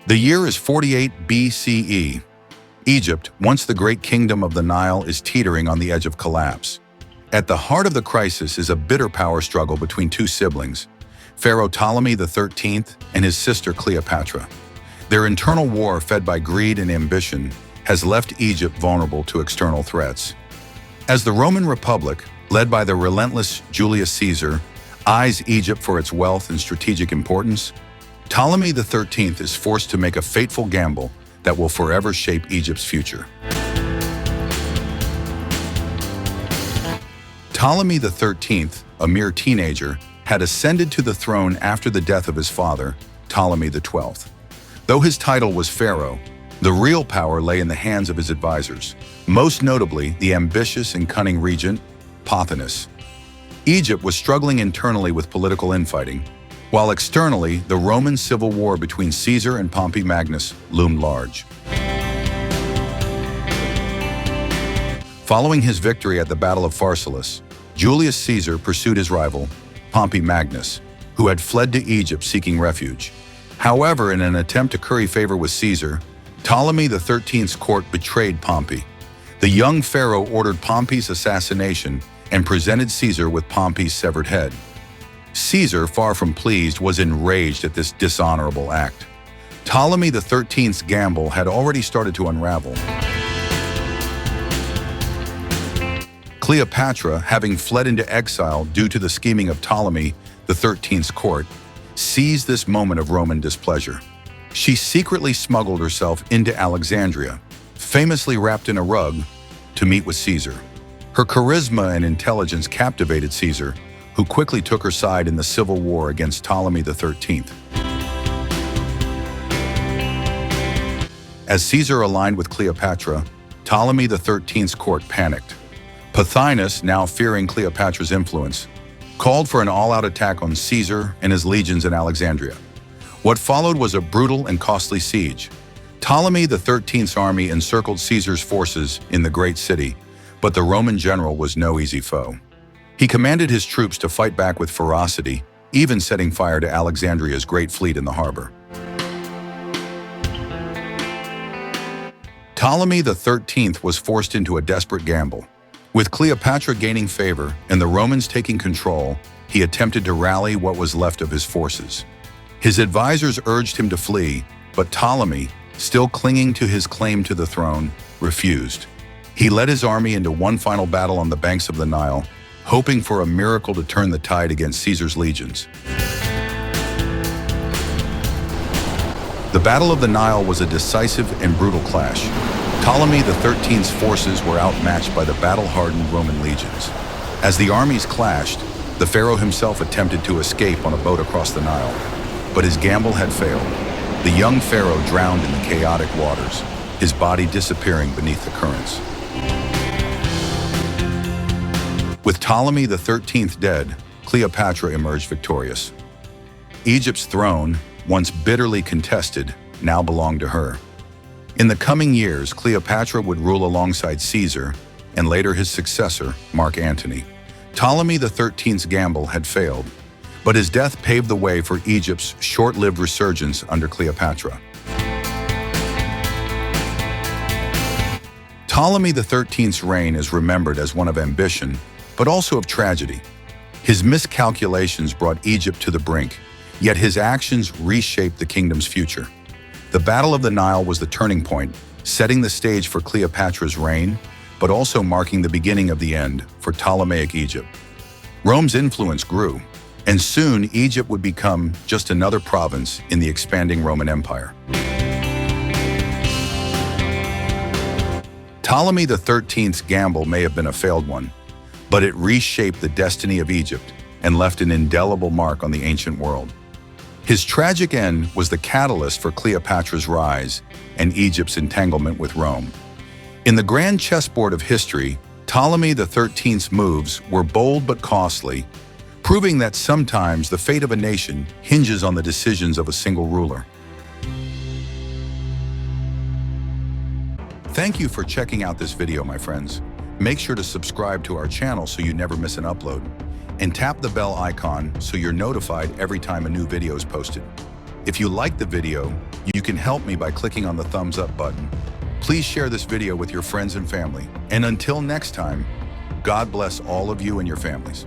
The year is 48 BCE. Egypt, once the great kingdom of the Nile, is teetering on the edge of collapse. At the heart of the crisis is a bitter power struggle between two siblings, Pharaoh Ptolemy XIII and his sister Cleopatra. Their internal war, fed by greed and ambition, has left Egypt vulnerable to external threats. As the Roman Republic, led by the relentless Julius Caesar, eyes Egypt for its wealth and strategic importance, Ptolemy XIII is forced to make a fateful gamble that will forever shape Egypt's future. Ptolemy XIII, a mere teenager, had ascended to the throne after the death of his father, Ptolemy XII. Though his title was pharaoh, the real power lay in the hands of his advisors, most notably the ambitious and cunning regent, Pothinus. Egypt was struggling internally with political infighting, while externally, the Roman civil war between Caesar and Pompey Magnus loomed large. Following his victory at the Battle of Pharsalus, Julius Caesar pursued his rival, Pompey Magnus, who had fled to Egypt seeking refuge. However, in an attempt to curry favor with Caesar, Ptolemy XIII's court betrayed Pompey. The young pharaoh ordered Pompey's assassination and presented Caesar with Pompey's severed head. Caesar, far from pleased, was enraged at this dishonorable act. Ptolemy XIII's gamble had already started to unravel. Cleopatra, having fled into exile due to the scheming of Ptolemy XIII's court, seized this moment of Roman displeasure. She secretly smuggled herself into Alexandria, famously wrapped in a rug, to meet with Caesar. Her charisma and intelligence captivated Caesar, who quickly took her side in the civil war against Ptolemy XIII. As Caesar aligned with Cleopatra, Ptolemy XIII's court panicked. Pothinus, now fearing Cleopatra's influence, called for an all-out attack on Caesar and his legions in Alexandria. What followed was a brutal and costly siege. Ptolemy XIII's army encircled Caesar's forces in the great city, but the Roman general was no easy foe. He commanded his troops to fight back with ferocity, even setting fire to Alexandria's great fleet in the harbor. Ptolemy XIII was forced into a desperate gamble. With Cleopatra gaining favor and the Romans taking control, he attempted to rally what was left of his forces. His advisors urged him to flee, but Ptolemy, still clinging to his claim to the throne, refused. He led his army into one final battle on the banks of the Nile, hoping for a miracle to turn the tide against Caesar's legions. The Battle of the Nile was a decisive and brutal clash. Ptolemy XIII's forces were outmatched by the battle-hardened Roman legions. As the armies clashed, the pharaoh himself attempted to escape on a boat across the Nile, but his gamble had failed. The young pharaoh drowned in the chaotic waters, his body disappearing beneath the currents. With Ptolemy XIII dead, Cleopatra emerged victorious. Egypt's throne, once bitterly contested, now belonged to her. In the coming years, Cleopatra would rule alongside Caesar and later his successor, Mark Antony. Ptolemy XIII's gamble had failed, but his death paved the way for Egypt's short-lived resurgence under Cleopatra. Ptolemy XIII's reign is remembered as one of ambition, but also of tragedy. His miscalculations brought Egypt to the brink, yet his actions reshaped the kingdom's future. The Battle of the Nile was the turning point, setting the stage for Cleopatra's reign, but also marking the beginning of the end for Ptolemaic Egypt. Rome's influence grew, and soon Egypt would become just another province in the expanding Roman Empire. Ptolemy XIII's gamble may have been a failed one, but it reshaped the destiny of Egypt and left an indelible mark on the ancient world. His tragic end was the catalyst for Cleopatra's rise and Egypt's entanglement with Rome. In the grand chessboard of history, Ptolemy XIII's moves were bold but costly, proving that sometimes the fate of a nation hinges on the decisions of a single ruler. Thank you for checking out this video, my friends. Make sure to subscribe to our channel so you never miss an upload, and tap the bell icon so you're notified every time a new video is posted. If you like the video, you can help me by clicking on the thumbs up button. Please share this video with your friends and family. And until next time, God bless all of you and your families.